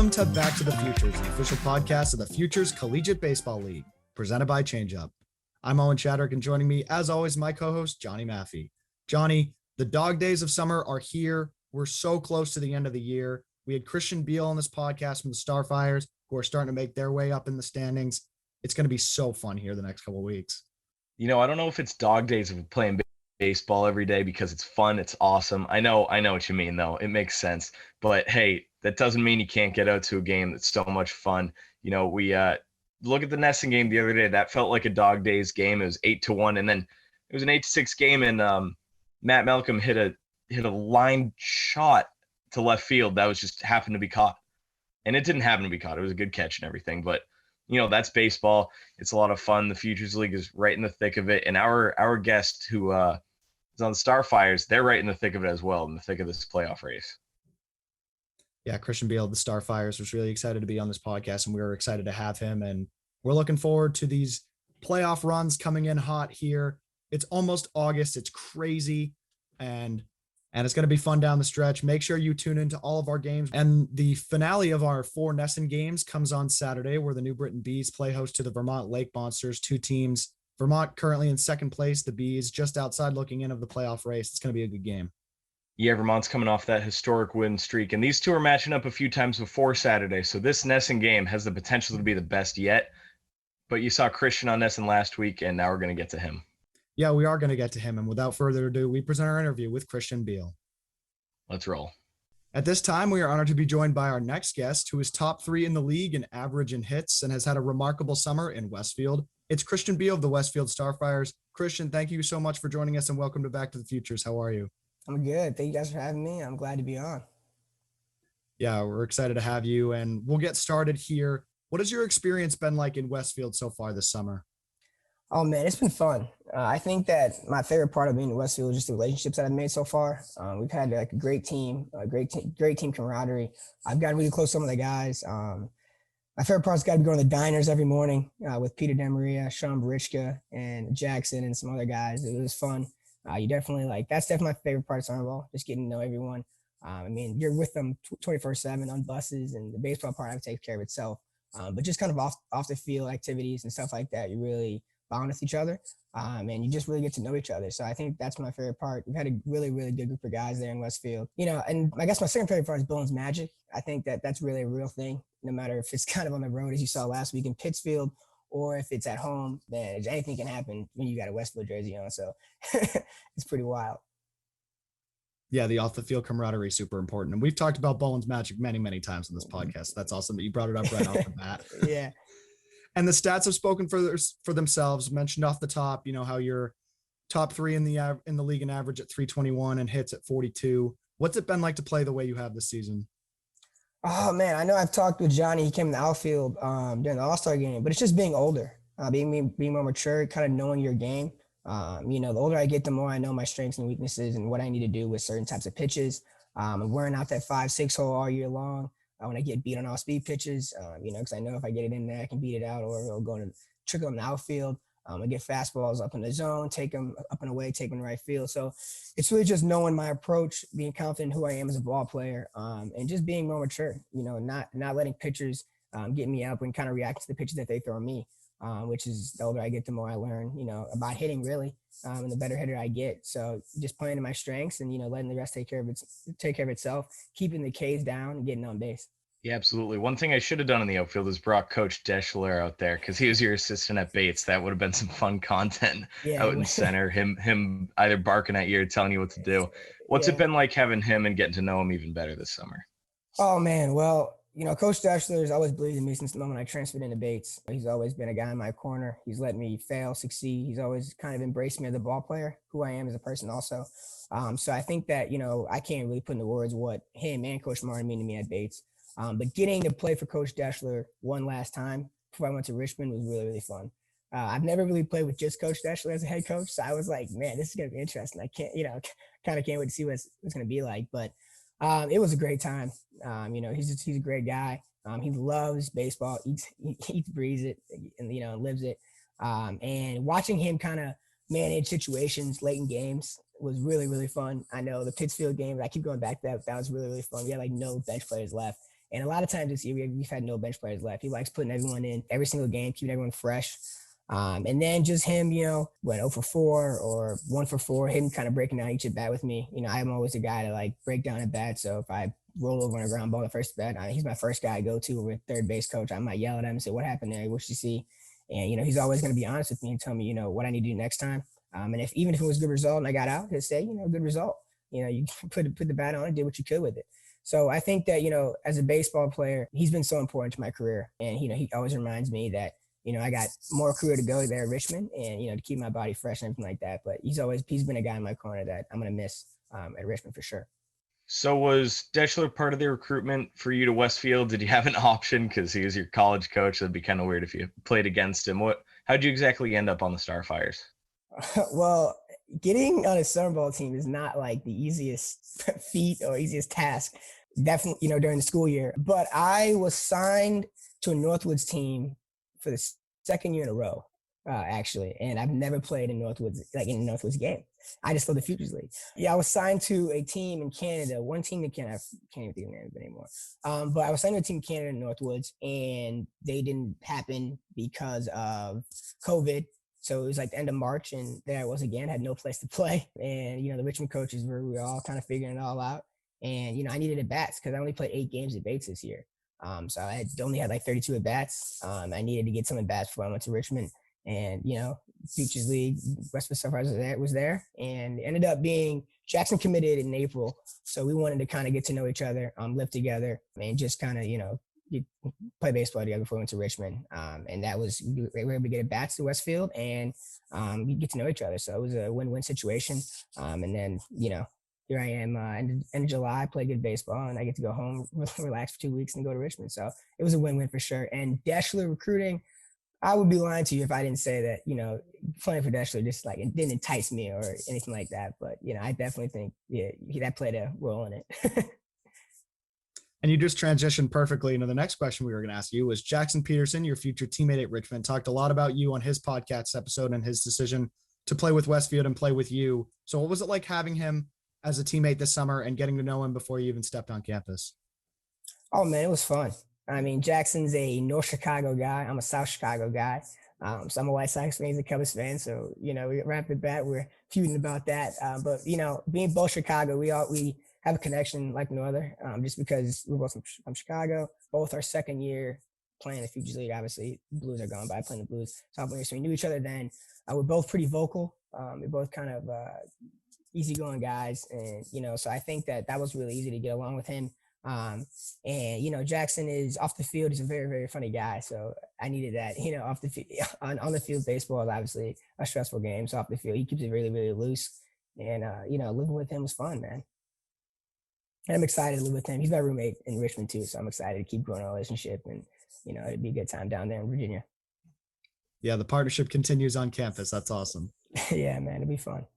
Welcome to Back to the Futures, the official podcast of the Futures Collegiate Baseball League, presented by ChangeUp. I'm Owen Chadwick, and joining me, as always, my co-host, Johnny Maffey. Johnny, the dog days of summer are here. We're so close to the end of the year. We had Christian Beal on this podcast from the Starfires, who are starting to make their way up in the standings. It's going to be so fun here the next couple of weeks. You know, I don't know if it's dog days of playing baseball every day because it's fun. It's awesome. I know what you mean, though. It makes sense. But, hey, that doesn't mean you can't get out to a game that's so much fun. You know, we look at the Nesson game the other day. That felt like a dog days game. It was 8-1, and then it was an 8-6 game, and Matt Malcolm hit a line shot to left field that was just happened to be caught. And it didn't happen to be caught. It was a good catch and everything. But, you know, that's baseball. It's a lot of fun. The Futures League is right in the thick of it. And our guest who is on the Starfires, they're right in the thick of it as well, in the thick of this playoff race. Yeah, Christian Beal, the Starfires, was really excited to be on this podcast, and we were excited to have him. And we're looking forward to these playoff runs coming in hot here. It's almost August. It's crazy. And it's going to be fun down the stretch. Make sure you tune into all of our games. And the finale of our 4 Nesson games comes on Saturday, where the New Britain Bees play host to the Vermont Lake Monsters, 2 teams. Vermont currently in second place. The Bees just outside looking in of the playoff race. It's going to be a good game. Yeah, Vermont's coming off that historic win streak, and these two are matching up a few times before Saturday. So this Nesson game has the potential to be the best yet. But you saw Christian on Nesson last week, and now we're going to get to him. Yeah, we are going to get to him. And without further ado, we present our interview with Christian Beal. Let's roll. At this time, we are honored to be joined by our next guest, who is top 3 in the league in average and hits and has had a remarkable summer in Westfield. It's Christian Beal of the Westfield Starfires. Christian, thank you so much for joining us, and welcome to Back to the Futures. How are you? I'm good. Thank you guys for having me. I'm glad to be on. Yeah, we're excited to have you, and we'll get started here. What has your experience been like in Westfield so far this summer? Oh, man, it's been fun. I think that my favorite part of being in Westfield is just the relationships that I've made so far. We've had like a great team, great team camaraderie. I've gotten really close to some of the guys. My favorite part's got to be going to the diners every morning with Peter DeMaria, Sean Barichka, and Jackson and some other guys. It was fun. You definitely that's definitely my favorite part of summer ball, just getting to know everyone. I mean, you're with them 24/7 on buses, and the baseball part takes care of itself. But just kind of off the field activities and stuff like that, you really bond with each other, and you just really get to know each other. So I think that's my favorite part. We've had a really, really good group of guys there in Westfield. You know, and I guess my second favorite part is Bullins magic. I think that that's really a real thing, no matter if it's kind of on the road, as you saw last week in Pittsfield, or if it's at home. Man, anything can happen when you got a Westfield jersey on. So it's pretty wild. Yeah, the off-the-field camaraderie is super important. And we've talked about Bullins magic many, many times on this podcast. That's awesome that you brought it up right off the bat. Yeah. And the stats have spoken for themselves. Mentioned off the top, you know, how you're top 3 in the league in average at 321 and hits at 42. What's it been like to play the way you have this season? Oh, man, I know I've talked with Johnny. He came in the outfield during the All-Star game, but it's just being older, being more mature, kind of knowing your game. You know, the older I get, the more I know my strengths and weaknesses and what I need to do with certain types of pitches. I'm wearing out that 5-6 hole all year long. When I get beat on all speed pitches, you know, because I know if I get it in there, I can beat it out, or it'll go to trickle in the outfield. I get fastballs up in the zone, take them up and away, take them in right field. So it's really just knowing my approach, being confident in who I am as a ball player, and just being more mature, you know, not letting pitchers get me up and kind of react to the pitches that they throw me, which is the older I get, the more I learn, you know, about hitting really, and the better hitter I get. So just playing to my strengths and, you know, letting the rest take care of itself, keeping the K's down and getting on base. Yeah, absolutely. One thing I should have done in the outfield is brought Coach Deshler out there, because he was your assistant at Bates. That would have been some fun content out in center, him either barking at you or telling you what to do. What's it been like having him and getting to know him even better this summer? Oh, man. Well, you know, Coach Deshler has always believed in me since the moment I transferred into Bates. He's always been a guy in my corner. He's let me fail, succeed. He's always kind of embraced me as a ball player, who I am as a person also. So I think that, you know, I can't really put into words what him and Coach Martin mean to me at Bates. But getting to play for Coach Deshler one last time before I went to Richmond was really, really fun. I've never really played with just Coach Deshler as a head coach. So I was like, man, this is going to be interesting. I can't, you know, kind of can't wait to see what it's going to be like. But it was a great time. You know, he's a great guy. He loves baseball, eats, breathes it, and, you know, lives it. And watching him kind of manage situations late in games was really, really fun. I know the Pittsfield game, I keep going back to that. That was really, really fun. We had like no bench players left. And a lot of times this year, we've had no bench players left. He likes putting everyone in every single game, keeping everyone fresh. And then just him, went 0 for 4 or 1 for 4, him kind of breaking down each at bat with me. I'm always the guy to like break down at bat. So if I roll over on a ground ball the first bat, he's my first guy I go to with third base coach. I might yell at him and say, "What happened there? What did you see?" And, he's always going to be honest with me and tell me, what I need to do next time. And even if it was a good result and I got out, he'll say, good result. You put the bat on and did what you could with it. So I think that, as a baseball player, he's been so important to my career. And, he always reminds me that, I got more career to go there at Richmond and, to keep my body fresh and everything like that. But he's been a guy in my corner that I'm going to miss at Richmond for sure. So was Deshler part of the recruitment for you to Westfield? Did you have an option because he was your college coach? That'd be kind of weird if you played against him. How'd you exactly end up on the Starfires? Well, getting on a summer ball team is not like the easiest feat or easiest task, definitely, during the school year. But I was signed to a Northwoods team for the second year in a row, actually. And I've never played in Northwoods, like in a Northwoods game. I just played the Futures League. Yeah, I was signed to a team in Canada, one team in Canada, I can't even think of the name of it anymore. But I was signed to a team in Canada in Northwoods, and they didn't happen because of COVID. So it was like the end of March, and there I was again, had no place to play. And, the Richmond coaches we were all kind of figuring it all out. And, I needed at-bats because I only played 8 games at Bates this year. So I only had like 32 at-bats. I needed to get some at-bats before I went to Richmond. And, Futures League, Westfield Starfires was there. And it ended up being Jackson committed in April. So we wanted to kind of get to know each other, live together, and just kind of, play baseball together before we went to Richmond. And that was, we were able to get at-bats to Westfield and we get to know each other. So it was a win-win situation. And then, here I am end of July, play good baseball, and I get to go home, relax for 2 weeks and go to Richmond. So it was a win-win for sure. And Deshler recruiting, I would be lying to you if I didn't say that, playing for Deshler just like it didn't entice me or anything like that. But, I definitely think, that played a role in it. And you just transitioned perfectly into the next question we were going to ask you was Jackson Peterson, your future teammate at Richmond, talked a lot about you on his podcast episode and his decision to play with Westfield and play with you. So what was it like having him as a teammate this summer and getting to know him before you even stepped on campus? Oh, man, it was fun. I mean, Jackson's a North Chicago guy. I'm a South Chicago guy. So I'm a White Sox fan, he's a Cubs fan. So, we right off the bat, we're feuding about that. But, being both Chicago, we have a connection like no other, just because we're both from Chicago. Both our second year playing the Futures League, obviously. Blues are gone by playing the Blues. So we knew each other then. We're both pretty vocal. We're both kind of easygoing guys. And, so I think that was really easy to get along with him. And, Jackson is off the field. He's a very, very funny guy. So I needed that, off the field. On the field, baseball is obviously a stressful game. So off the field, he keeps it really, really loose. And, living with him was fun, man. And I'm excited to live with him. He's my roommate in Richmond too. So I'm excited to keep growing our relationship and, it'd be a good time down there in Virginia. Yeah. The partnership continues on campus. That's awesome. Yeah, man, it'd be fun.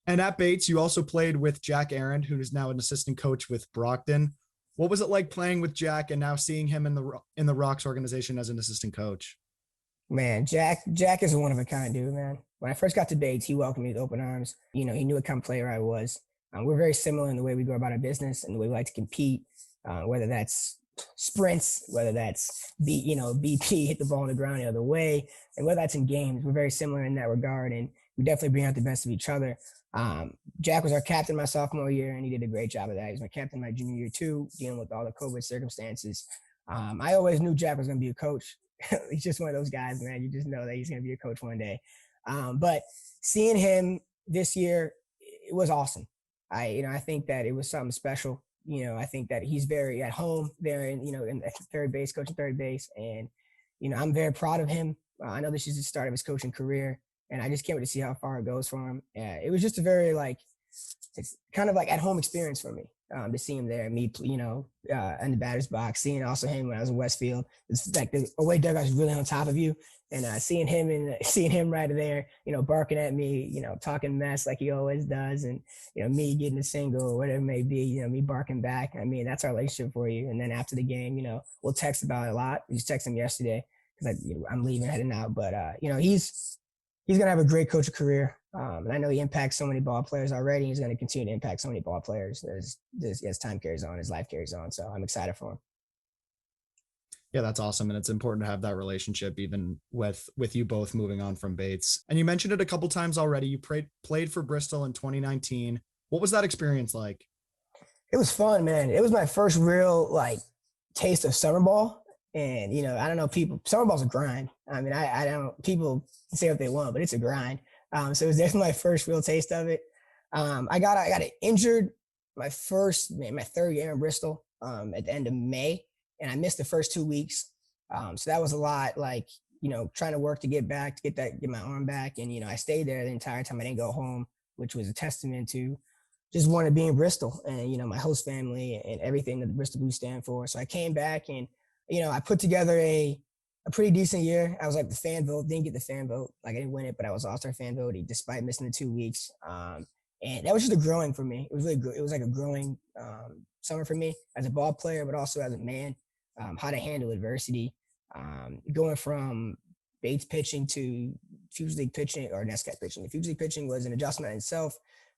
And at Bates, you also played with Jack Aaron, who is now an assistant coach with Brockton. What was it like playing with Jack and now seeing him in the Rocks organization as an assistant coach? Man, Jack is a one of a kind dude, man. When I first got to Bates, he welcomed me with open arms. He knew what kind of player I was. We're very similar in the way we go about our business and the way we like to compete, whether that's sprints, whether that's BP, hit the ball on the ground the other way, and whether that's in games. We're very similar in that regard, and we definitely bring out the best of each other. Jack was our captain my sophomore year, and he did a great job of that. He was my captain my junior year too, dealing with all the COVID circumstances. I always knew Jack was going to be a coach. He's just one of those guys, man. You just know that he's going to be a coach one day. But seeing him this year, it was awesome. I think that it was something special. I think that he's very at home there in third base, coaching third base. And, I'm very proud of him. I know this is the start of his coaching career, and I just can't wait to see how far it goes for him. It was just a very, it's kind of like at home experience for me to see him there, me, in the batter's box, seeing also him when I was in Westfield. It's like the away dugout is really on top of you. And seeing him right there, barking at me, talking mess like he always does. And, me getting a single or whatever it may be, me barking back. I mean, that's our relationship for you. And then after the game, we'll text about it a lot. We just texted him yesterday because I'm leaving, heading out. But, he's going to have a great coaching career. And I know he impacts so many ball players already. He's going to continue to impact so many ball players as time carries on, as life carries on. So I'm excited for him. Yeah, that's awesome. And it's important to have that relationship, even with you both moving on from Bates. And you mentioned it a couple times already. You played for Bristol in 2019. What was that experience like? It was fun, man. It was my first real taste of summer ball. And, I don't know, summer ball's a grind. I mean, I don't, people can say what they want, but it's a grind. So it was definitely my first real taste of it. I got injured my third year in Bristol at the end of May, and I missed the first 2 weeks. So that was a lot, trying to work to get back, to get my arm back. And, I stayed there the entire time. I didn't go home, which was a testament to just wanting to be in Bristol and, my host family and everything that the Bristol Blues stand for. So I came back and, I put together a pretty decent year. I was like the fan vote, didn't get the fan vote. I didn't win it, but I was All-Star fan vote despite missing the 2 weeks. And that was just a growing for me. It was really good. It was like a growing summer for me as a ball player, but also as a man, how to handle adversity. Going from Bates pitching to Future League pitching or NESCAC pitching. The Future League pitching was an adjustment in itself.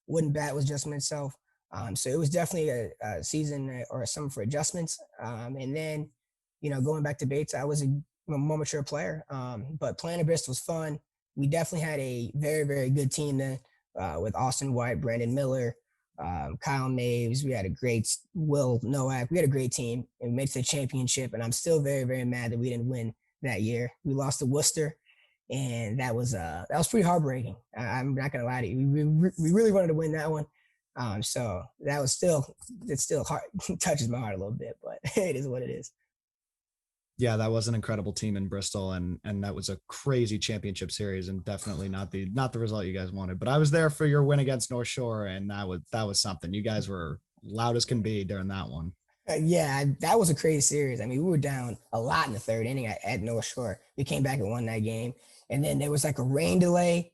Wooden bat was adjustment itself. So it was definitely a season or a summer for adjustments. And then, going back to Bates, I was a more mature player. But playing at Bristol was fun. We definitely had a very, very good team then with Austin White, Brandon Miller, Kyle Maves. We had a great Will Nowak. We had a great team and we made it to the championship. And I'm still very, very mad that we didn't win that year. We lost to Worcester. And that was pretty heartbreaking. I'm not gonna lie to you. We really wanted to win that one. So that was still hard, touches my heart a little bit, but it is what it is. Yeah, that was an incredible team in Bristol, and that was a crazy championship series, and definitely not the result you guys wanted. But I was there for your win against North Shore, and that was something. You guys were loud as can be during that one. Yeah, that was a crazy series. I mean, we were down a lot in the third inning at North Shore. We came back and won that game. And then there was a rain delay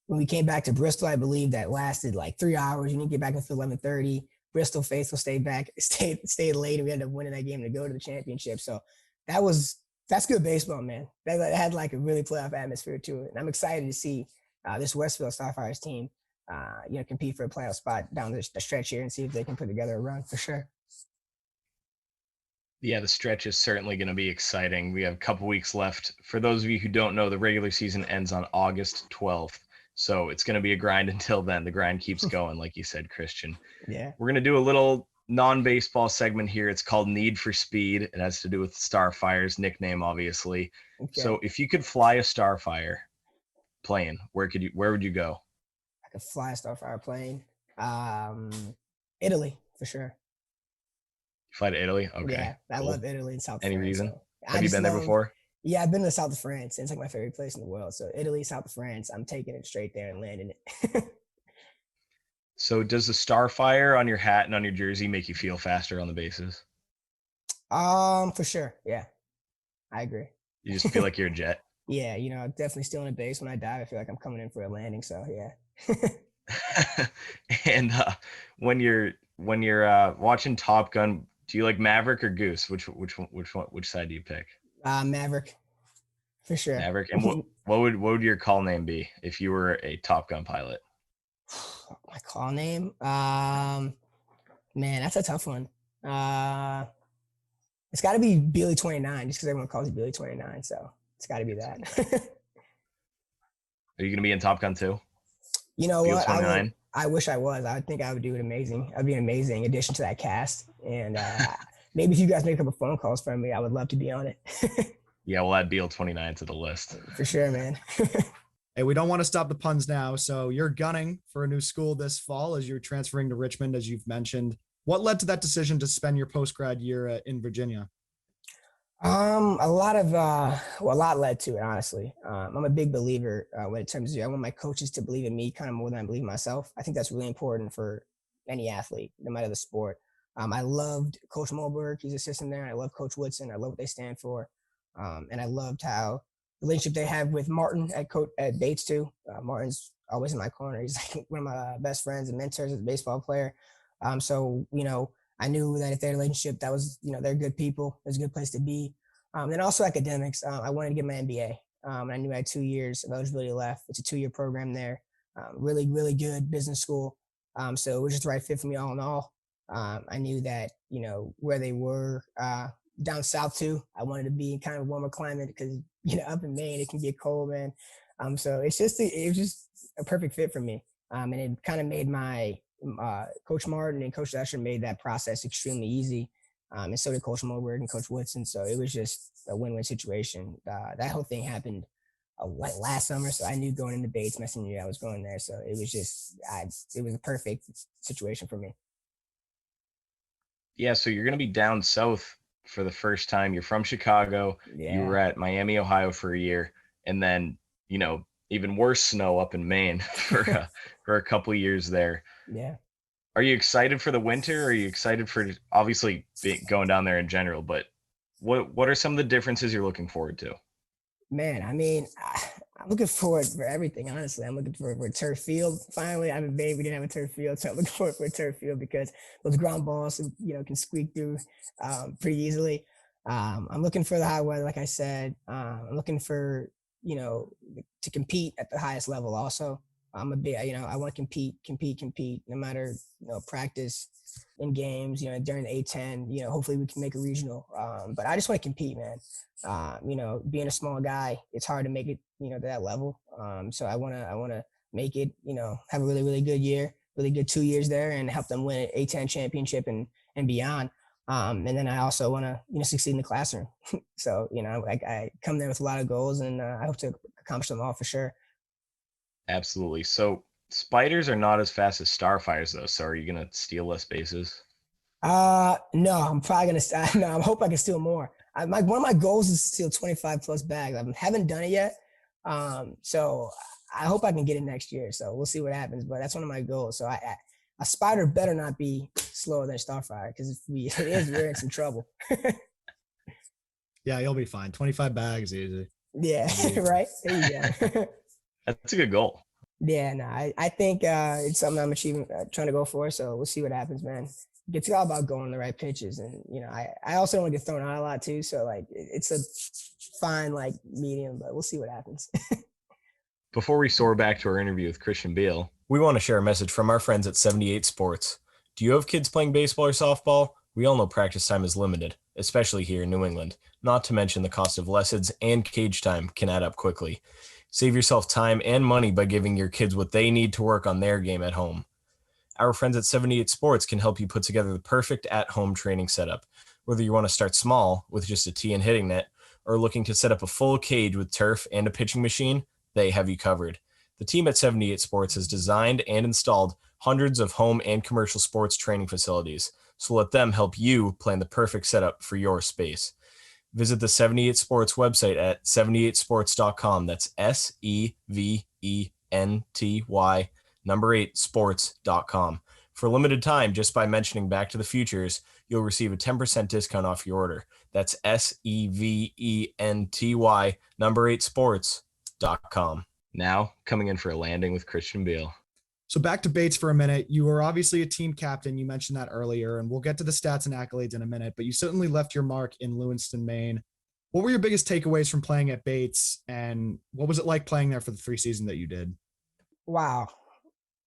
when we came back to Bristol, I believe that lasted 3 hours. You didn't get back until 11:30. Bristol faithful stayed late, and we ended up winning that game to go to the championship. So that's good baseball, man. That had a really playoff atmosphere to it. And I'm excited to see this Westfield Starfires team, compete for a playoff spot down the stretch here and see if they can put together a run for sure. Yeah, the stretch is certainly going to be exciting. We have a couple weeks left. For those of you who don't know, the regular season ends on August 12th. So it's going to be a grind until then. The grind keeps going, like you said, Christian. Yeah. We're going to do a little non-baseball segment here. It's called Need for Speed. It has to do with Starfire's nickname, obviously. Okay. So if you could fly a Starfire plane, where would you go? I could fly a Starfire plane. Italy, for sure. Fly to Italy? Okay. Yeah, I love Italy and South France. Any reason? So Have you been there before? Yeah, I've been to South of France. It's my favorite place in the world. So Italy, South of France, I'm taking it straight there and landing it. So does the Starfire on your hat and on your jersey make you feel faster on the bases? For sure. Yeah, I agree. You just feel like you're a jet? Yeah, definitely stealing a base when I dive. I feel like I'm coming in for a landing. So yeah. And when you're watching Top Gun, do you like Maverick or Goose? Which side do you pick? Maverick, for sure. Maverick. And what would your call name be if you were a Top Gun pilot? My call name? Man, that's a tough one. It's got to be Bealy 29, just because everyone calls it Bealy 29. So it's got to be that. Are you gonna be in Top Gun too? You know Bealy what? 29? I wish I was. I think I would do it amazing. I'd be an amazing addition to that cast. And maybe if you guys make a couple phone calls for me, I would love to be on it. Yeah, we'll add Beal 29 to the list. For sure, man. Hey, we don't want to stop the puns now. So you're gunning for a new school this fall as you're transferring to Richmond, as you've mentioned. What led to that decision to spend your post-grad year in Virginia? A lot led to it, honestly. I'm a big believer when it comes to, I want my coaches to believe in me kind of more than I believe myself. I think that's really important for any athlete, no matter the sport. I loved Coach Mulberg. He's assistant there. I love Coach Woodson. I love what they stand for. And I loved how the relationship they have with Martin at Bates too. Martin's always in my corner. He's like one of my best friends and mentors as a baseball player. So, I knew that if they had a relationship, that was, they're good people. It was a good place to be. And also academics. I wanted to get my MBA. And I knew I had 2 years of eligibility left. It's a 2-year program there. really, really good business school. So it was just the right fit for me all in all. I knew that, where they were down south too, I wanted to be in kind of warmer climate because, up in Maine, it can get cold, man. So it was just a perfect fit for me. And it kind of made my Coach Martin and Coach Deshler made that process extremely easy. And so did Coach Moberg and Coach Woodson. So it was just a win-win situation. That whole thing happened last summer, so I knew going into Bates my senior year I was going there. So it was it was a perfect situation for me. Yeah, so you're going to be down south for the first time. You're from Chicago. Yeah. You were at Miami, Ohio for a year, and then, even worse snow up in Maine for a couple of years there. Yeah. Are you excited for the winter? Are you excited for obviously going down there in general, but what are some of the differences you're looking forward to? Man, I mean, I'm looking forward for everything, honestly. I'm looking forward for a turf field. Finally, I'm a baby, we didn't have a turf field, so I'm looking forward for a turf field because those ground balls, can squeak through pretty easily. I'm looking for the high weather, like I said. I'm looking for, to compete at the highest level also. I'm a big, I want to compete, no matter, practice in games, during the A10, hopefully we can make a regional. But I just want to compete, man. Being a small guy, it's hard to make it, to that level. So I want to make it, have a really, really good year, really good 2 years there and help them win an A10 championship and beyond. And then I also want to, succeed in the classroom. So, I come there with a lot of goals and I hope to accomplish them all for sure. Absolutely. So spiders are not as fast as starfires though. So are you going to steal less bases? No, I'm probably gonna. No, I hope I can steal more. One of my goals is to steal 25 plus bags. I haven't done it yet. So I hope I can get it next year. So we'll see what happens. But that's one of my goals. So a spider better not be slower than a starfire because if it is, we're in some trouble. Yeah, you'll be fine. 25 bags easy. Yeah, right. There you go. That's a good goal. Yeah, no, I think it's something I'm trying to go for. So we'll see what happens, man. It's all about going the right pitches, and I also don't want to get thrown out a lot too. So it's a fine medium, but we'll see what happens. Before we soar back to our interview with Christian Beal, we want to share a message from our friends at 78 Sports. Do you have kids playing baseball or softball? We all know practice time is limited, especially here in New England. Not to mention the cost of lessons and cage time can add up quickly. Save yourself time and money by giving your kids what they need to work on their game at home. Our friends at 78 Sports can help you put together the perfect at-home training setup. Whether you want to start small with just a tee and hitting net or looking to set up a full cage with turf and a pitching machine, they have you covered. The team at 78 Sports has designed and installed hundreds of home and commercial sports training facilities, so let them help you plan the perfect setup for your space. Visit the 78 Sports website at 78sports.com. That's SEVENTY number 8 sports.com. For a limited time, just by mentioning Back to the Futures, you'll receive a 10% discount off your order. That's SEVENTY number 8 sports.com. Now, coming in for a landing with Christian Beal. So back to Bates for a minute. You were obviously a team captain. You mentioned that earlier, and we'll get to the stats and accolades in a minute, but you certainly left your mark in Lewiston, Maine. What were your biggest takeaways from playing at Bates, and what was it like playing there for the 3 seasons that you did? Wow.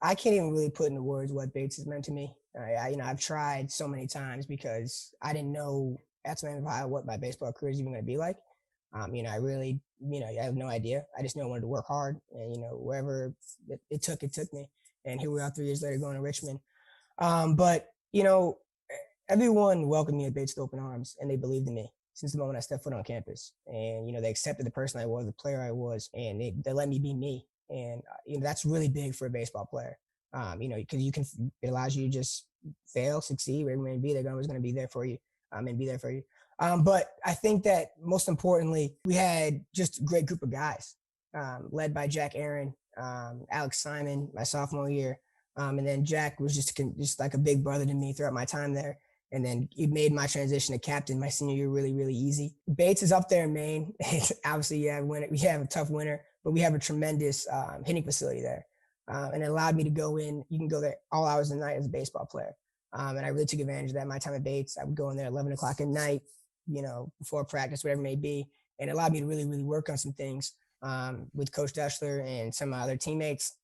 I can't even really put into words what Bates has meant to me. I've tried so many times because I didn't know at the time what my baseball career is even going to be like. I really, I have no idea. I just knew I wanted to work hard, and wherever it took me. And here we are 3 years later going to Richmond. But everyone welcomed me at Bates with open arms, and they believed in me since the moment I stepped foot on campus. And they accepted the person I was, the player I was, and they let me be me. And that's really big for a baseball player. Because it allows you to just fail, succeed, wherever you may be. They're always going to be there for you, and be there for you. But I think that most importantly, we had just a great group of guys, led by Jack Aaron, Alex Simon, my sophomore year. And then Jack was just like a big brother to me throughout my time there. And then he made my transition to captain my senior year really, really easy. Bates is up there in Maine. Obviously, we have a tough winter, but we have a tremendous hitting facility there. And it allowed me to go in. You can go there all hours of the night as a baseball player. And I really took advantage of that. My time at Bates, I would go in there 11 o'clock at night, before practice, whatever it may be. And it allowed me to really, really work on some things with Coach Deshler and some of my other teammates.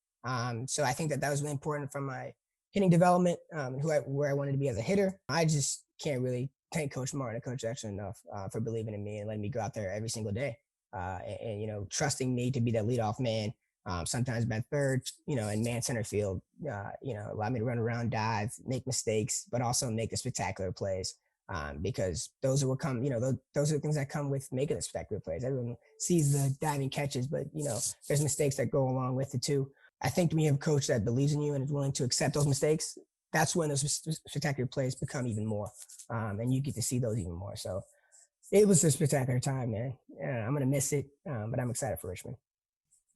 So I think that was really important for my hitting development, and where I wanted to be as a hitter. I just can't really thank Coach Martin and Coach Deshler enough for believing in me and letting me go out there every single day, and trusting me to be that leadoff man. Sometimes bat third, and man center field, allow me to run around, dive, make mistakes, but also make the spectacular plays. Because those are what come, those are the things that come with making the spectacular plays. Everyone sees the diving catches, but there's mistakes that go along with it too. I think when you have a coach that believes in you and is willing to accept those mistakes, that's when those spectacular plays become even more, and you get to see those even more. So it was a spectacular time, man. I'm gonna miss it, but I'm excited for Richmond.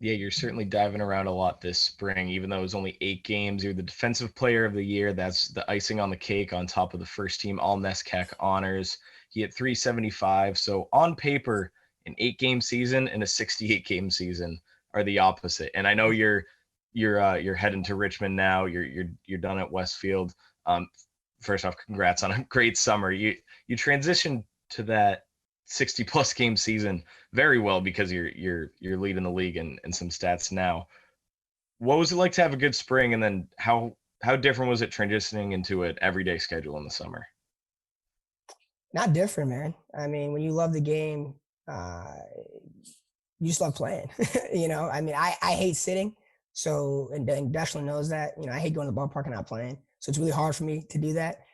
Yeah, you're certainly diving around a lot this spring, even though it was only 8 games. You're the defensive player of the year. That's the icing on the cake on top of the first team all NESCAC honors. He hit 375. So on paper, an 8-game season and a 68-game season are the opposite. And I know you're heading to Richmond now. You're done at Westfield. First off, congrats on a great summer. You transitioned to that 60+ game season very well because you're leading the league in some stats now. What was it like to have a good spring, and then how different was it transitioning into an everyday schedule in the summer? Not different, man. I mean, when you love the game, you just love playing. I mean, I hate sitting. So, and Deshler knows that, I hate going to the ballpark and not playing. So it's really hard for me to do that.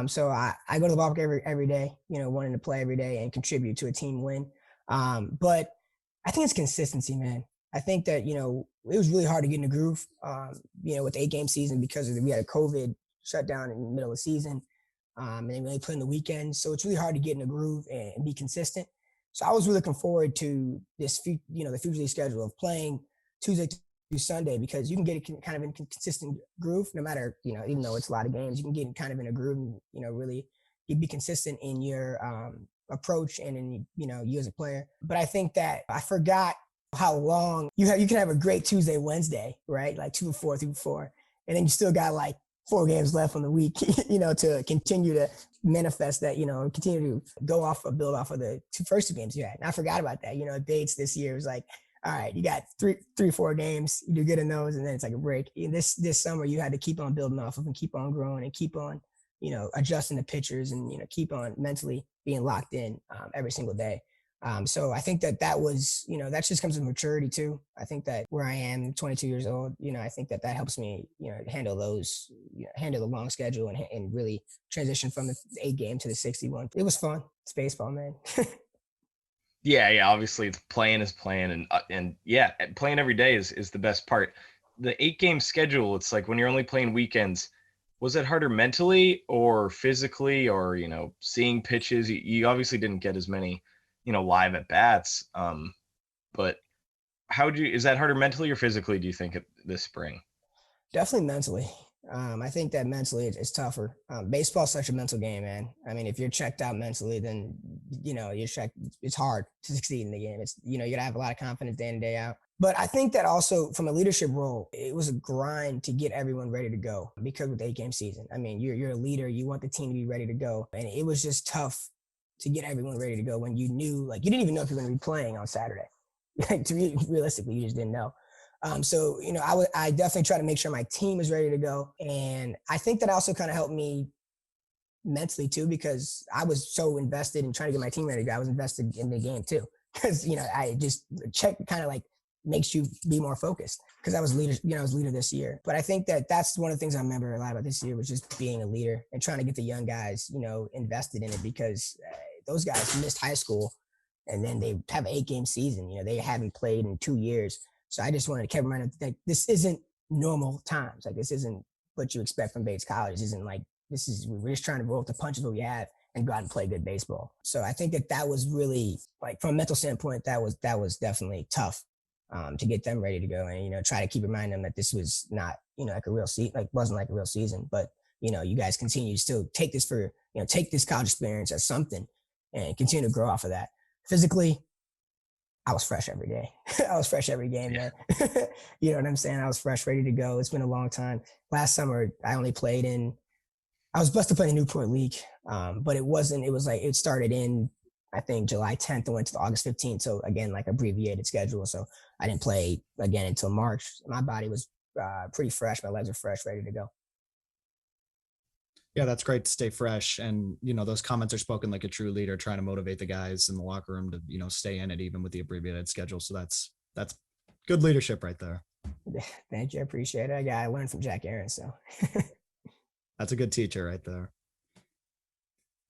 So I go to the ballpark every day, wanting to play every day and contribute to a team win. But I think it's consistency, man. I think that, it was really hard to get in the groove, with the 8-game season because we had a COVID shutdown in the middle of the season. And then really play in the weekends. So it's really hard to get in the groove and be consistent. So I was really looking forward to this, the future schedule of playing Tuesday through Sunday, because you can get it kind of in a consistent groove, no matter, even though it's a lot of games, you can get kind of in a groove and, really be consistent in your approach and in, you as a player. But I think that I forgot how long you can have a great Tuesday, Wednesday, right? Like 2 or 4, and then you still got like 4 games left on the week, to continue to manifest that, continue to build off of the first 2 games you had. And I forgot about that. Bates this year was like, all right, you got 4 games, you do good in those, and then it's like a break. And this summer, you had to keep on building off of and keep on growing and keep on, adjusting the pitchers and, keep on mentally being locked in every single day. So I think that was, that just comes with maturity too. I think that where I am, 22 years old, I think that helps me, handle those, handle the long schedule and really transition from the 8-game to the 61. It was fun. It's baseball, man. Yeah. Obviously, it's playing is playing, and yeah, playing every day is the best part. The 8-game schedule, it's like when you're only playing weekends. Was it harder mentally or physically, or seeing pitches? You obviously didn't get as many, live at bats. But is that harder mentally or physically, do you think, this spring? Definitely mentally. I think that mentally it's tougher. Baseball is such a mental game, man. I mean, if you're checked out mentally, then, you're checked. It's hard to succeed in the game. It's, you gotta have a lot of confidence day in and day out. But I think that also from a leadership role, it was a grind to get everyone ready to go because with the 8-game season, I mean, you're a leader. You want the team to be ready to go. And it was just tough to get everyone ready to go when you knew, like, you didn't even know if you were going to be playing on Saturday. Like, realistically, you just didn't know. So, I definitely try to make sure my team is ready to go. And I think that also kind of helped me mentally too, because I was so invested in trying to get my team ready to go. I was invested in the game too, because, I just check kind of like makes you be more focused, because I was leader, I was leader this year. But I think that that's one of the things I remember a lot about this year was just being a leader and trying to get the young guys, invested in it, because those guys missed high school and then they have an 8-game season. They haven't played in 2 years. So I just wanted to keep reminding that this isn't normal times. Like, this isn't what you expect from Bates College. This isn't like, we're just trying to roll with the punches that we have and go out and play good baseball. So I think that was really, like, from a mental standpoint, that was definitely tough to get them ready to go and, try to keep reminding them that this was not, like a real season, like wasn't like a real season, but, you guys continue to still take this take this college experience as something and continue to grow off of that. Physically, I was fresh every day. I was fresh every game, man. You know what I'm saying? I was fresh, ready to go. It's been a long time. Last summer, I only played I was blessed to play in Newport League, but it was like, it started in, I think, July 10th and went to August 15th. So again, like abbreviated schedule. So I didn't play again until March. My body was pretty fresh. My legs are fresh, ready to go. Yeah, that's great to stay fresh. And, those comments are spoken like a true leader, trying to motivate the guys in the locker room to, stay in it, even with the abbreviated schedule. So that's good leadership right there. Thank you. I appreciate it. I learned from Jack Aaron. So that's a good teacher right there.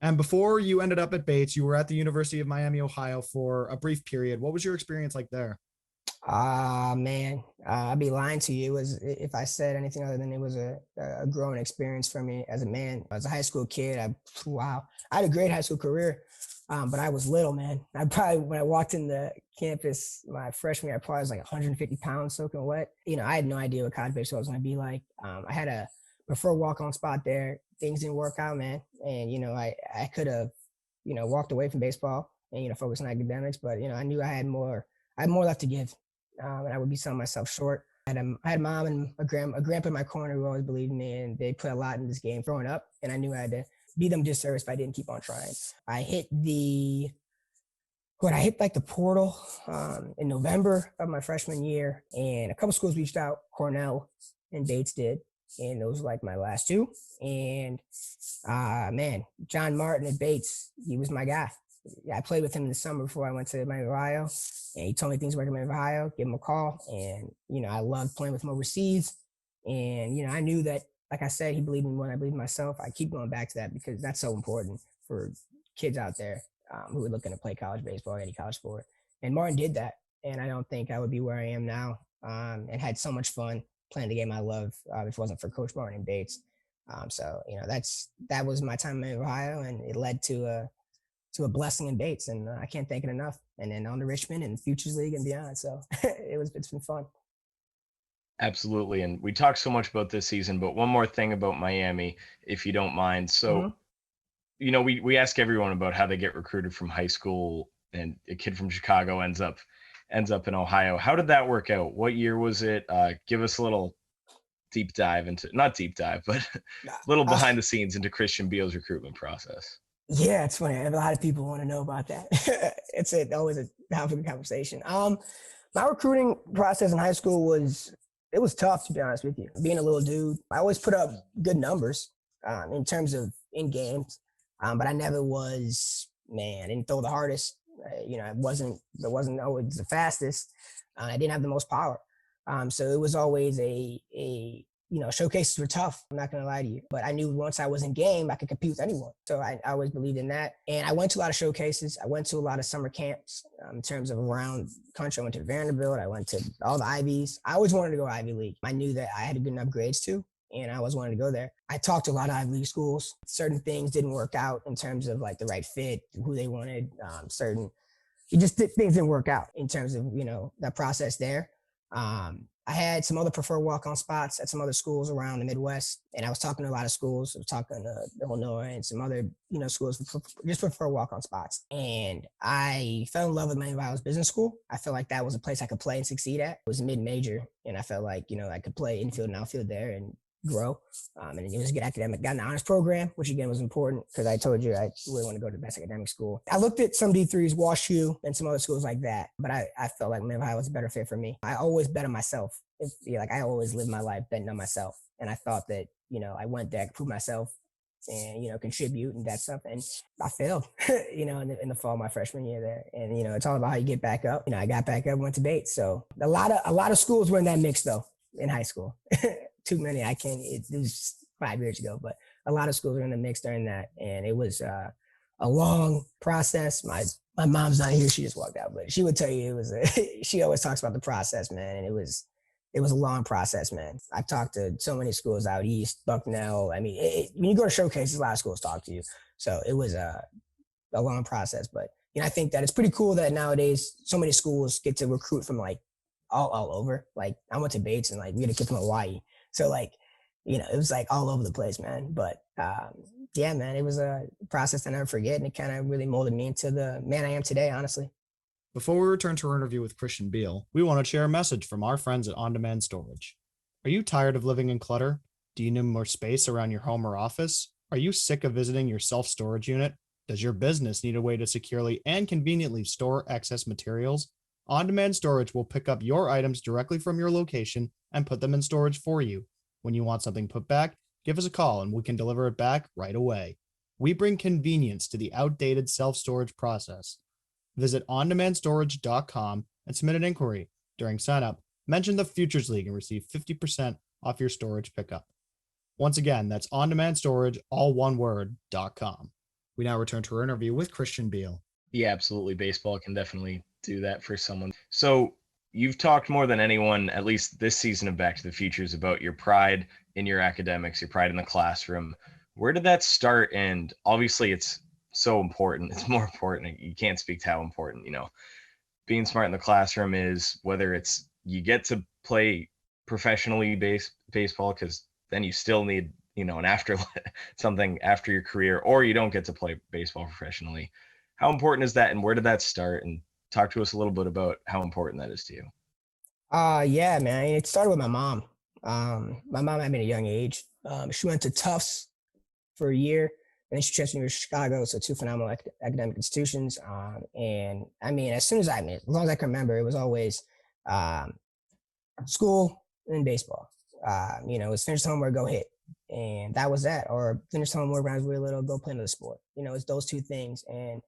And before you ended up at Bates, you were at the University of Miami, Ohio for a brief period. What was your experience like there? Man, I'd be lying to you if I said anything other than it was a growing experience for me as a man. As a high school kid, I had a great high school career, but I was little, man. When I walked in the campus my freshman year, I probably was like 150 pounds soaking wet. I had no idea what college baseball was going to be like. I had a preferred walk-on spot there. Things didn't work out, man. And, I could have, walked away from baseball and, focused on academics, but, I knew I had more left to give. And I would be selling myself short. I had a mom and a grandpa in my corner who always believed in me, and they put a lot in this game growing up. And I knew I had to be them disservice if I didn't keep on trying. I hit the portal in November of my freshman year, and a couple schools reached out. Cornell and Bates did, and those were like my last two. And man, John Martin at Bates, he was my guy. I played with him in the summer before I went to Miami, Ohio, and he told me things working in Miami, Ohio. Give him a call, and I loved playing with him overseas. And I knew that, like I said, he believed in me when I believed in myself. I keep going back to that because that's so important for kids out there who are looking to play college baseball, any college sport. And Martin did that, and I don't think I would be where I am now. And had so much fun playing the game I love if it wasn't for Coach Martin and Bates. So that was my time in Miami, Ohio, and it led to a blessing in Bates, and I can't thank it enough. And then on to Richmond and Futures League and beyond. So it's been fun. Absolutely. And we talked so much about this season, but one more thing about Miami, if you don't mind. So, we ask everyone about how they get recruited from high school, and a kid from Chicago ends up in Ohio. How did that work out? What year was it? Give us a little deep dive not deep dive, but a little behind the scenes into Christian Beal's recruitment process. Yeah, it's funny. A lot of people want to know about that. It's always a topic of conversation. My recruiting process in high school was tough, to be honest with you. Being a little dude, I always put up good numbers in terms of in games, but I never was, I didn't throw the hardest. I wasn't always the fastest. I didn't have the most power. So it was always showcases were tough. I'm not going to lie to you, but I knew once I was in game, I could compete with anyone. So I always believed in that. And I went to a lot of showcases. I went to a lot of summer camps in terms of around the country. I went to Vanderbilt. I went to all the Ivies. I always wanted to go Ivy League. I knew that I had good enough grades too, and I always wanted to go there. I talked to a lot of Ivy League schools. Certain things didn't work out in terms of like the right fit, who they wanted, things didn't work out in terms of, that process there. I had some other preferred walk-on spots at some other schools around the Midwest, and I was talking to a lot of schools. I was talking to Illinois and some other, schools just prefer walk-on spots. And I fell in love with Miami Ohio's business school. I felt like that was a place I could play and succeed at. It was mid-major, and I felt like, I could play infield and outfield there and grow. And it was a good academic. Got an honors program, which again was important because I told you I really want to go to the best academic school. I looked at some D3s, WashU, and some other schools like that, but I felt like Miami Ohio was a better fit for me. I always bet on myself. I always lived my life betting on myself, and I thought that I went there to prove myself and contribute and that stuff. And I failed, in the fall of my freshman year there. And it's all about how you get back up. I got back up, went to Bates. So a lot of schools were in that mix though in high school. Too many. It was 5 years ago, but a lot of schools were in the mix during that, and it was a long process. My mom's not here; she just walked out, but she would tell you it was. She always talks about the process, man, and it was a long process, man. I talked to so many schools out east, Bucknell. I mean, when you go to showcases, a lot of schools talk to you, so it was a long process. But I think that it's pretty cool that nowadays so many schools get to recruit from like all over. Like I went to Bates and like we had a kid from Hawaii. So it was like all over the place, man. But yeah, man, it was a process I never forget. And it kind of really molded me into the man I am today, honestly. Before we return to our interview with Christian Beal, we want to share a message from our friends at On Demand Storage. Are you tired of living in clutter? Do you need more space around your home or office? Are you sick of visiting your self-storage unit? Does your business need a way to securely and conveniently store excess materials? On-demand storage will pick up your items directly from your location and put them in storage for you. When you want something put back, give us a call and we can deliver it back right away. We bring convenience to the outdated self-storage process. Visit ondemandstorage.com and submit an inquiry. During sign-up, mention the Futures League and receive 50% off your storage pickup. Once again, that's ondemandstorage, all one word.com. We now return to our interview with Christian Beal. Yeah, absolutely. Baseball can definitely do that for someone. So you've talked more than anyone, at least this season of Back to the Futures, about your pride in your academics, your pride in the classroom. Where did that start? And obviously it's so important. It's more important. You can't speak to how important, being smart in the classroom is, whether it's you get to play professionally baseball, because then you still need, something after your career, or you don't get to play baseball professionally. How important is that? And where did that start? And talk to us a little bit about how important that is to you. Yeah, man. It started with my mom. My mom had me at a young age. She went to Tufts for a year, and then she transferred to University of Chicago, so two phenomenal academic institutions. And I mean, as long as I can remember, it was always school and baseball. It was finish homework, go hit. And that was that. Or finish homework when I was really little, go play another sport. It's those two things. And,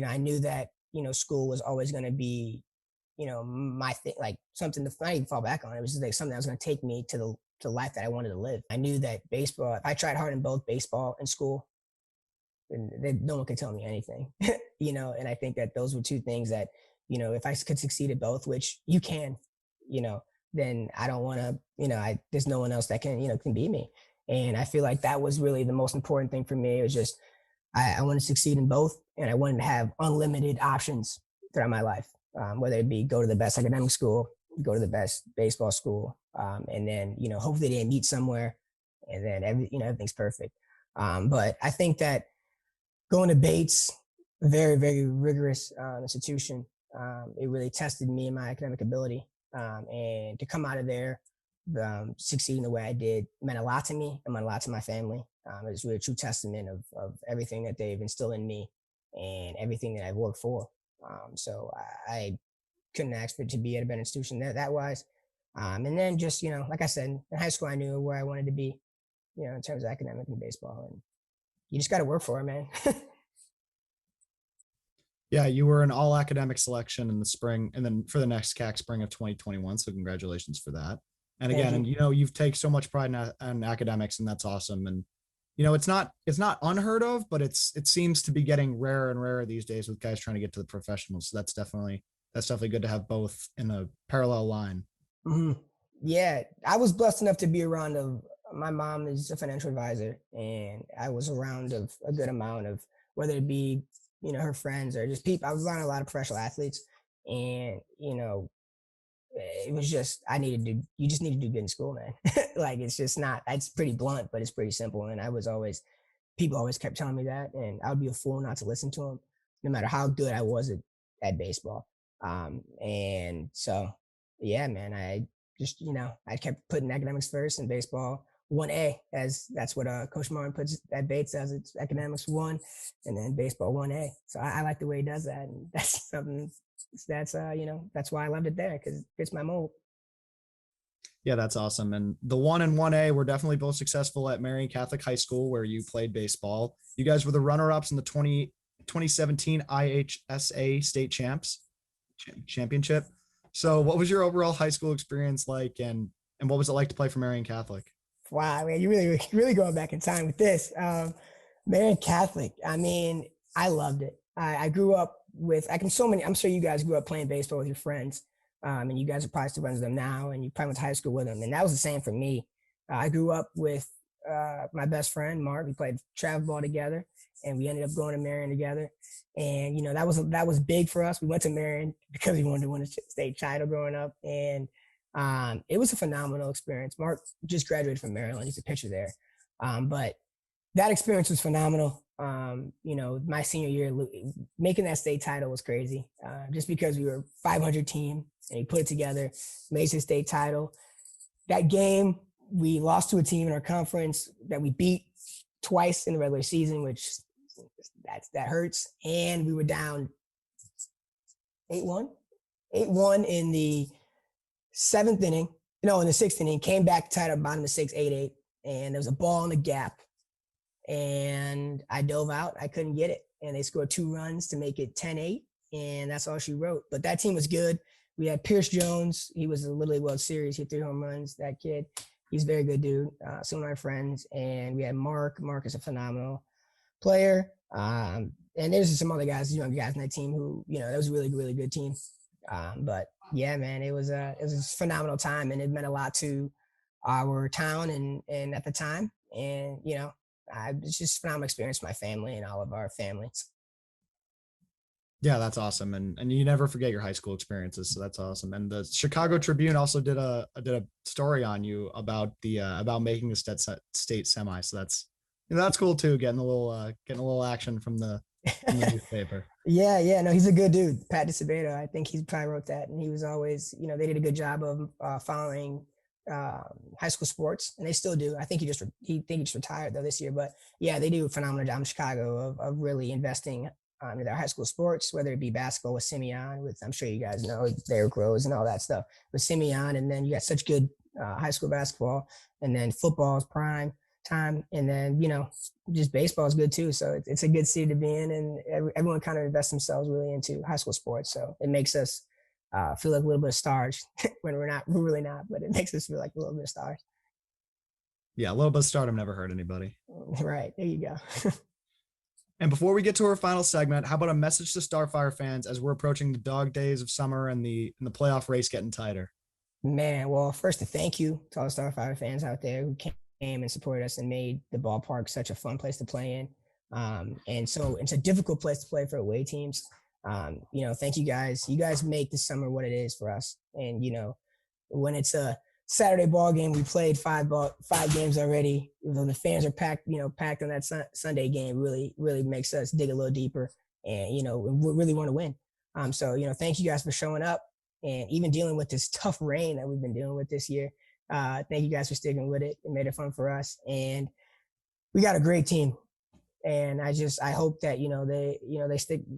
I knew that, school was always going to be, my thing, like something to not even fall back on. It was just like something that was going to take me to the life that I wanted to live. I knew that baseball, if I tried hard in both baseball and school, then no one could tell me anything, and I think that those were two things that, if I could succeed at both, which you can, then I don't want to, there's no one else that can beat me. And I feel like that was really the most important thing for me. It was just, I wanted to succeed in both, and I wanted to have unlimited options throughout my life, whether it be go to the best academic school, go to the best baseball school, and then, hopefully they meet somewhere, and then everything's perfect. But I think that going to Bates, very, very rigorous institution, it really tested me and my academic ability. And to come out of there, succeeding the way I did meant a lot to me. It meant a lot to my family. It was really a true testament of everything that they've instilled in me and everything that I've worked for. So I couldn't ask for it to be at a better institution that wise. And then just, like I said, in high school, I knew where I wanted to be, in terms of academic and baseball. And you just got to work for it, man. Yeah, you were an all academic selection in the spring, and then for the next CAC spring of 2021. So congratulations for that. And again, you've taken so much pride in academics, and that's awesome. And it's not unheard of, but it seems to be getting rarer and rarer these days with guys trying to get to the professionals. So that's definitely good to have both in a parallel line. Mm-hmm. Yeah, I was blessed enough to be around my mom is a financial advisor, and I was around of a good amount of, whether it be her friends or just people. I was around a lot of professional athletes, and it was just you just need to do good in school, man. Like it's pretty blunt, but it's pretty simple. And people always kept telling me that, and I would be a fool not to listen to them, no matter how good I was at baseball. And so, yeah, man, I just, I kept putting academics first, and baseball 1A, as that's what Coach Martin puts at Bates as. It's academics 1, and then baseball 1A. So I like the way he does that, and that's something that's that's why I loved it there, because it fits my mold. Yeah, that's awesome. And the 1 and 1A were definitely both successful at Marian Catholic High School, where you played baseball. You guys were the runner-ups in the 2017 IHSA state championship. So what was your overall high school experience like, and what was it like to play for Marian Catholic? Wow, man, you really going back in time with this. Marian Catholic, I mean, I loved it. I grew up with, I'm sure you guys grew up playing baseball with your friends, and you guys are probably still friends with them now, and you probably went to high school with them. And that was the same for me. I grew up with my best friend, Mark. We played travel ball together, and we ended up going to Marian together. And, that was big for us. We went to Marian because we wanted to win a state title growing up. And it was a phenomenal experience. Mark just graduated from Maryland. He's a pitcher there. But that experience was phenomenal. My senior year, making that state title was crazy, just because we were a 500 team, and he put it together, made the state title. That game, we lost to a team in our conference that we beat twice in the regular season, which that hurts. And we were down 8-1. 8-1 in the seventh inning. No, in the sixth inning, came back, tied up bottom of 6, 8-8. And there was a ball in the gap. And I dove out. I couldn't get it. And they scored 2 runs to make it 10-8. And that's all she wrote. But that team was good. We had Pierce Jones. He was a Little League World Series. He hit 3 home runs. That kid, he's a very good dude. Some of my friends. And we had Mark. Mark is a phenomenal player. And there's some other guys, young guys on that team who, that was a really, really good team. But yeah, man, it was a phenomenal time, and it meant a lot to our town and at the time. And, it's just a phenomenal experience for my family and all of our families. Yeah, that's awesome. And you never forget your high school experiences. So that's awesome. And the Chicago Tribune also did a story on you about about making the state semi. So that's cool too. Getting a little action from the newspaper. Yeah. No, he's a good dude. Pat DeSabato. I think he probably wrote that. And he was always, they did a good job of following high school sports, and they still do. I think he just retired though this year, but yeah, they do a phenomenal job in Chicago of really investing in their high school sports, whether it be basketball with Simeon, with, I'm sure you guys know, Derrick Rose and all that stuff with Simeon. And then you got such good high school basketball, and then football is prime time. And then, just baseball is good too. So it's a good city to be in, and everyone kind of invests themselves really into high school sports. So it makes us feel like a little bit of stars when we're really not, but it makes us feel like a little bit of stars. Yeah. A little bit of stardom never hurt anybody. Right. There you go. And before we get to our final segment, how about a message to Starfire fans as we're approaching the dog days of summer and the playoff race getting tighter? Man, well, first, a thank you to all the Starfire fans out there who came and supported us and made the ballpark such a fun place to play in. And so it's a difficult place to play for away teams. Thank you guys. You guys make the summer what it is for us. And, when it's a Saturday ball game, we played 5 games already. The fans are packed on that Sunday game really, really makes us dig a little deeper, and, we really want to win. So, thank you guys for showing up and even dealing with this tough rain that we've been dealing with this year. Thank you guys for sticking with it. It made it fun for us, and we got a great team. And I hope that,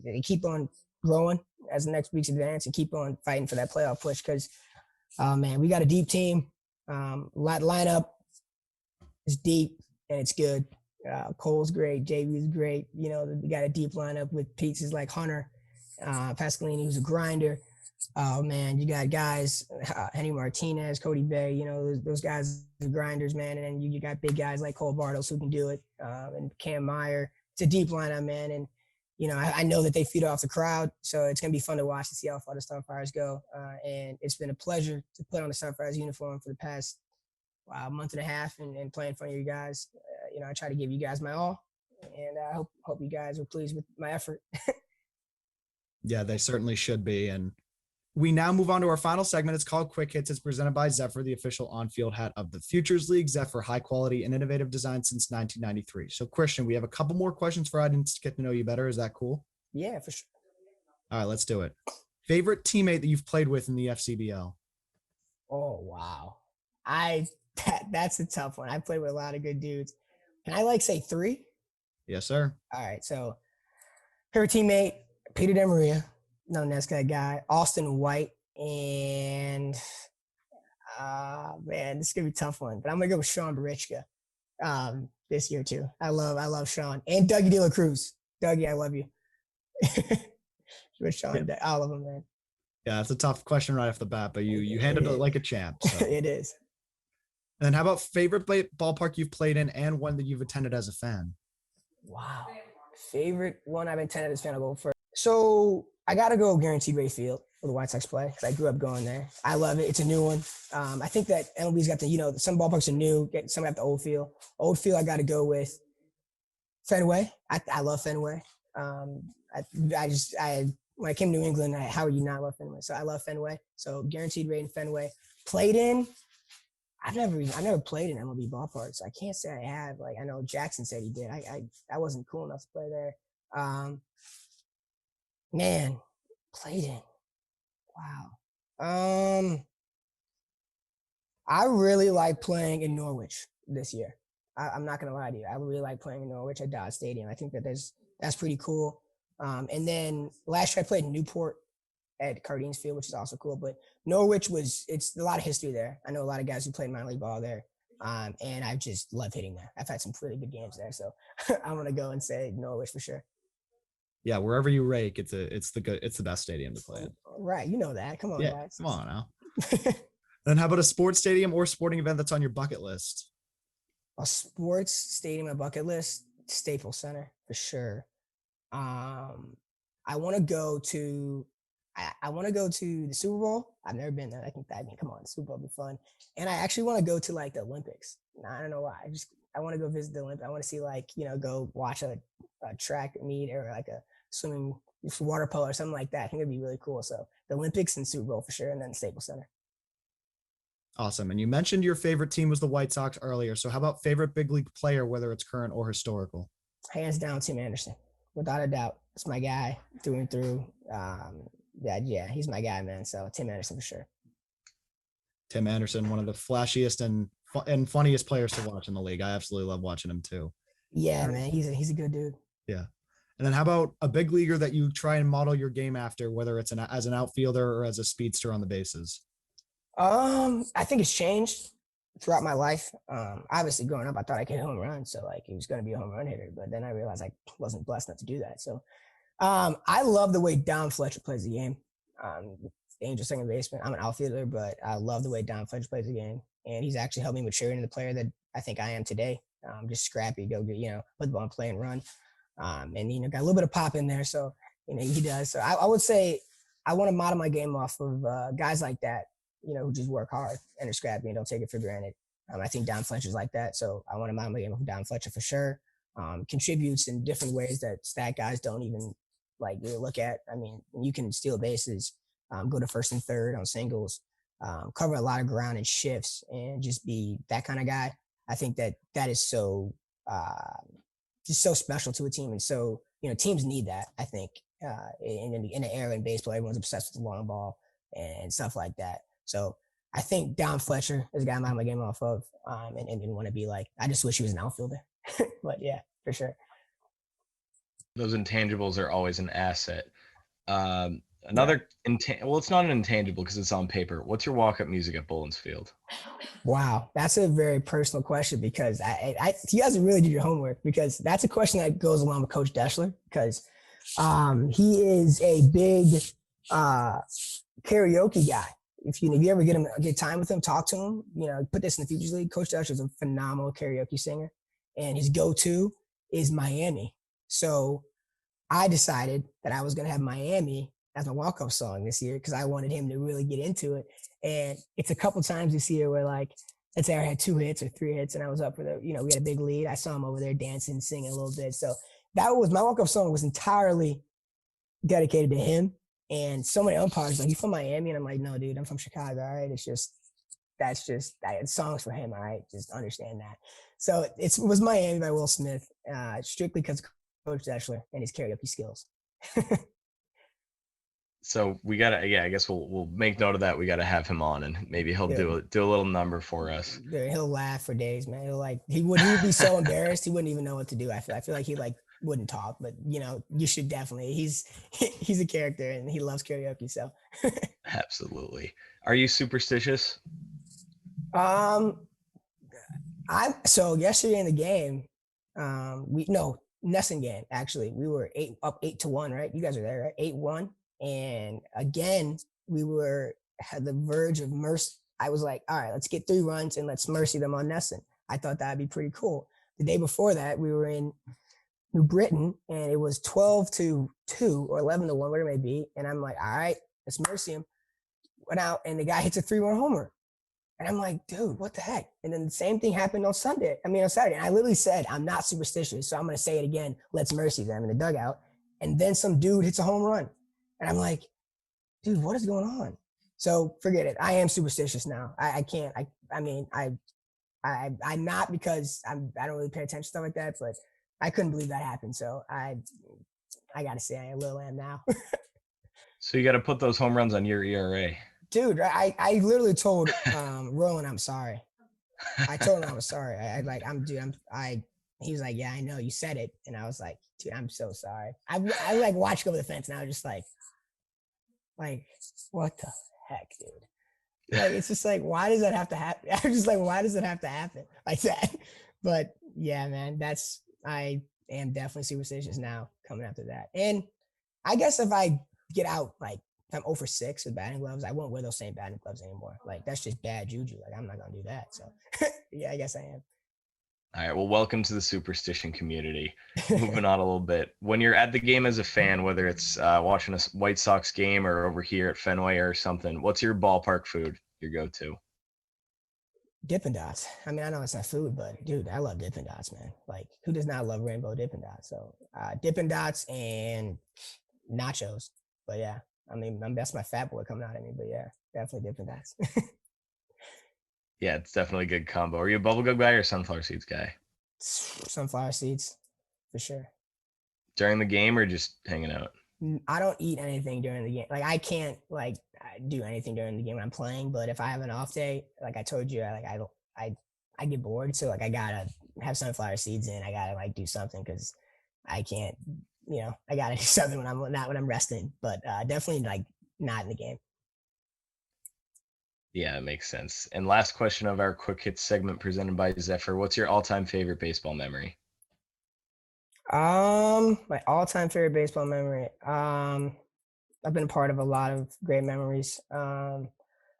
they keep on growing as the next weeks advance and keep on fighting for that playoff push. Cause, man, we got a deep team. Lineup is deep and it's good. Cole's great. JV's great. We got a deep lineup with pieces like Hunter, Pascalini, who's a grinder. Oh man, you got guys, Henry Martinez, Cody Bay, those guys are grinders, man. And then you got big guys like Cole Bartles who can do it, and Cam Meyer. It's a deep lineup, man. And, I know that they feed off the crowd, so it's going to be fun to watch to see how far the Starfires go. And it's been a pleasure to put on the Starfires uniform for the past month and a half and play in front of you guys. I try to give you guys my all, and I hope you guys are pleased with my effort. Yeah, they certainly should be. And we now move on to our final segment. It's called Quick Hits. It's presented by Zephyr, the official on-field hat of the Futures League. Zephyr, high quality and innovative design since 1993. So, Christian, we have a couple more questions for audience to get to know you better. Is that cool? Yeah, for sure. All right, let's do it. Favorite teammate that you've played with in the Fcbl? Oh, wow. That's a tough one. I played with a lot of good dudes. Can I say 3? Yes, sir. All right. So, favorite teammate, Peter DeMaria. No, that's that guy. Austin White, and man, this is gonna be a tough one. But I'm gonna go with Sean Barichka this year too. I love Sean and Dougie De La Cruz. Dougie, I love you. With Sean, yeah. All of them, man. Yeah, it's a tough question right off the bat, but you handled it like a champ. So. It is. And then how about favorite ballpark you've played in and one that you've attended as a fan? Wow, favorite one I've attended as a fan. I'll go first. So I got to go Guaranteed Rate Field where the White Sox play because I grew up going there. I love it. It's a new one. I think that MLB's got some ballparks are new, some got the old field. Old field, I got to go with Fenway. I love Fenway. When I came to New England, how would you not love Fenway? So I love Fenway. So Guaranteed Rate in Fenway. Played in, I've never played in MLB ballparks. So I can't say I have. I know Jackson said he did. I wasn't cool enough to play there. Man, played in. Wow. I really like playing in Norwich this year. I'm not gonna lie to you. I really like playing in Norwich at Dodge Stadium. I think that's pretty cool. And then last year I played in Newport at Cardines Field, which is also cool. But Norwich it's a lot of history there. I know a lot of guys who played minor league ball there. And I just love hitting there. I've had some really good games there. So I'm going to go and say Norwich for sure. Yeah, wherever you rake, it's the best stadium to play in. Right, you know that. Come on, yeah, guys. Come on now. Then how about a sports stadium or sporting event that's on your bucket list? A sports stadium on my bucket list, Staples Center for sure. I want to go to the Super Bowl. I've never been there. I mean, come on, the Super Bowl would be fun. And I actually want to go to like the Olympics. I don't know why. I want to go visit the Olympics. I want to see go watch a track meet or like a swimming water polo or something like that. I think it'd be really cool. So the Olympics and Super Bowl for sure, and then Staples Center. Awesome. And you mentioned your favorite team was the White Sox earlier. So how about favorite big league player, whether it's current or historical? Hands down, Tim Anderson, without a doubt. It's my guy through and through. Yeah, he's my guy, man. So Tim Anderson for sure. Tim Anderson, one of the flashiest and funniest players to watch in the league. I absolutely love watching him too. Yeah, man, he's a good dude. Yeah. And then how about a big leaguer that you try and model your game after, whether it's as an outfielder or as a speedster on the bases? I think it's changed throughout my life. Obviously growing up, I thought I could hit home run. So like he was going to be a home run hitter, but then I realized I wasn't blessed enough to do that. So, I love the way Don Fletcher plays the game. Angel second baseman. I'm an outfielder, but I love the way Don Fletcher plays the game. And he's actually helped me mature into the player that I think I am today. Just scrappy, go get, put the ball in play and run. And, got a little bit of pop in there. So, he does. So I would say I want to model my game off of guys like that, who just work hard and are scrappy and don't take it for granted. I think Don Fletcher's like that. So I want to model my game off of Don Fletcher for sure. Contributes in different ways that stat guys don't even really look at. I mean, you can steal bases, go to first and third on singles, cover a lot of ground in shifts, and just be that kind of guy. I think that is so just so special to a team, and so teams need that. I think in an era in baseball, everyone's obsessed with the long ball and stuff like that. So I think Don Fletcher is a guy I'm on my game off of, and want to be like. I just wish he was an outfielder, but yeah, for sure. Those intangibles are always an asset. Well, it's not an intangible because it's on paper. What's your walk-up music at Bullins Field? Wow, that's a very personal question because you guys really did your homework, because that's a question that goes along with Coach Deshler, because he is a big karaoke guy. If you ever get time with him, talk to him, put this in the Futures League. Coach Deshler is a phenomenal karaoke singer, and his go-to is Miami. So I decided that I was going to have Miami as my walk-up song this year because I wanted him to really get into it. And it's a couple times this year where, let's say I had 2 hits or 3 hits and I was up for we had a big lead. I saw him over there dancing, singing a little bit. So that was my walk-up song, was entirely dedicated to him. And so many umpires like, "You from Miami?" And I'm like, "No, dude, I'm from Chicago. All right, songs for him. All right, just understand that." So it was Miami by Will Smith, strictly because of Coach Deshler and his karaoke skills. So we gotta, I guess we'll make note of that. We gotta have him on, and maybe he'll do a little number for us. Dude, he'll laugh for days, man. He would be so embarrassed, he wouldn't even know what to do. I feel like he wouldn't talk, but you should definitely. He's a character and he loves karaoke, so. Absolutely. Are you superstitious? So yesterday in the game, Nesson game, actually, we were 8-1, right? You guys are there, right? 8-1. And again, we had the verge of mercy. I was like, all right, let's get 3 runs and let's mercy them on Nesson. I thought that'd be pretty cool. The day before that, we were in New Britain and it was 12-2 or 11-1, whatever it may be. And I'm like, all right, let's mercy him. Went out and the guy hits a 3-run homer. And I'm like, dude, what the heck? And then the same thing happened on Saturday. And I literally said, I'm not superstitious, so I'm going to say it again. Let's mercy them in the dugout. And then some dude hits a home run. And I'm like, dude, what is going on? So forget it. I am superstitious now. I'm not, because I don't really pay attention to stuff like that, but I couldn't believe that happened. So I got to say I a little am now. So you got to put those home runs on your ERA. Dude, I literally told Roland I'm sorry. I told him I was sorry. He was like, "Yeah, I know, you said it." And I was like, "Dude, I'm so sorry." I watched Go Over the Fence and I was just like, Like, what the heck, dude? Like, it's just like, why does that have to happen? I'm just like, why does it have to happen like that? But yeah, man, I am definitely superstitious now coming after that. And I guess if I get out, like, if I'm 0 for 6 with batting gloves, I won't wear those same batting gloves anymore. Like, that's just bad juju. Like, I'm not going to do that. So yeah, I guess I am. All right. Well, welcome to the superstition community. Moving on a little bit. When you're at the game as a fan, whether it's watching a White Sox game or over here at Fenway or something, what's your ballpark food, your go-to? Dippin' Dots. I mean, I know it's not food, but dude, I love Dippin' Dots, man. Like, who does not love rainbow Dippin' Dots? So Dippin' Dots and nachos. But yeah, I mean, that's my fat boy coming out at me. But yeah, definitely Dippin' Dots. Yeah, it's definitely a good combo. Are you a bubblegum guy or sunflower seeds guy? Sunflower seeds, for sure. During the game or just hanging out? I don't eat anything during the game. Like, I can't like do anything during the game when I'm playing. But if I have an off day, like I told you, I get bored. So like I gotta have sunflower seeds in. I gotta like do something because I can't. I gotta do something when I'm resting. But definitely like not in the game. Yeah, it makes sense. And last question of our quick hits segment presented by Zephyr. What's your all-time favorite baseball memory? My all-time favorite baseball memory. I've been a part of a lot of great memories. I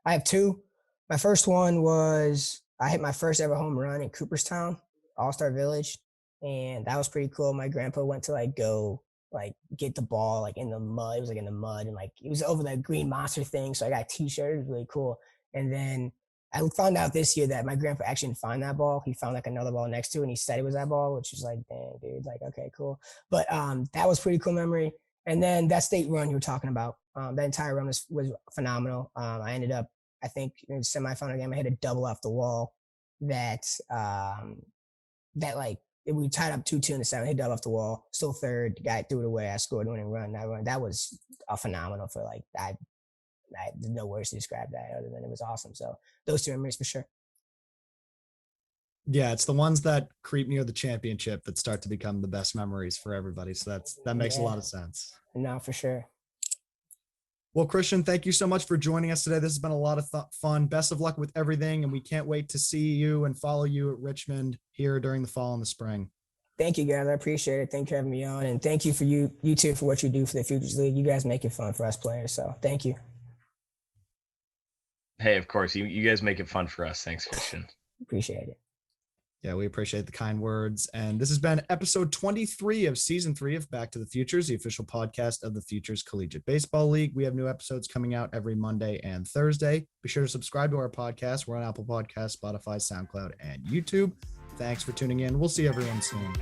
have two. My first one was I hit my first ever home run in Cooperstown, All-Star Village, and that was pretty cool. My grandpa went to like go like get the ball like in the mud. It was like in the mud and like it was over the green monster thing. So I got a t-shirt. It was really cool. And then I found out this year that my grandpa actually didn't find that ball. He found like another ball next to it and he said it was that ball, which is like, dang, dude, like, okay, cool. But that was pretty cool memory. And then that state run you were talking about, that entire run was phenomenal. I ended up, I think in the semifinal game, I hit a double off the wall that like we tied up 2-2 in the seventh, hit double off the wall, still third, the guy threw it away. I scored a winning run. That was a phenomenal for like, there's no words to describe that other than it was awesome. So those two memories for sure. Yeah, it's the ones that creep near the championship that start to become the best memories for everybody. So that makes a lot of sense. No, for sure. Well, Christian, thank you so much for joining us today. This has been a lot of fun. Best of luck with everything, and we can't wait to see you and follow you at Richmond here during the fall and the spring. Thank you, guys. I appreciate it. Thank you for having me on, and thank you for you two for what you do for the Futures League. You guys make it fun for us players, so thank you. Hey, of course, you guys make it fun for us. Thanks, Christian. Appreciate it. Yeah, we appreciate the kind words. And this has been episode 23 of season 3 of Back to the Futures, the official podcast of the Futures Collegiate Baseball League. We have new episodes coming out every Monday and Thursday. Be sure to subscribe to our podcast. We're on Apple Podcasts, Spotify, SoundCloud, and YouTube. Thanks for tuning in. We'll see everyone soon.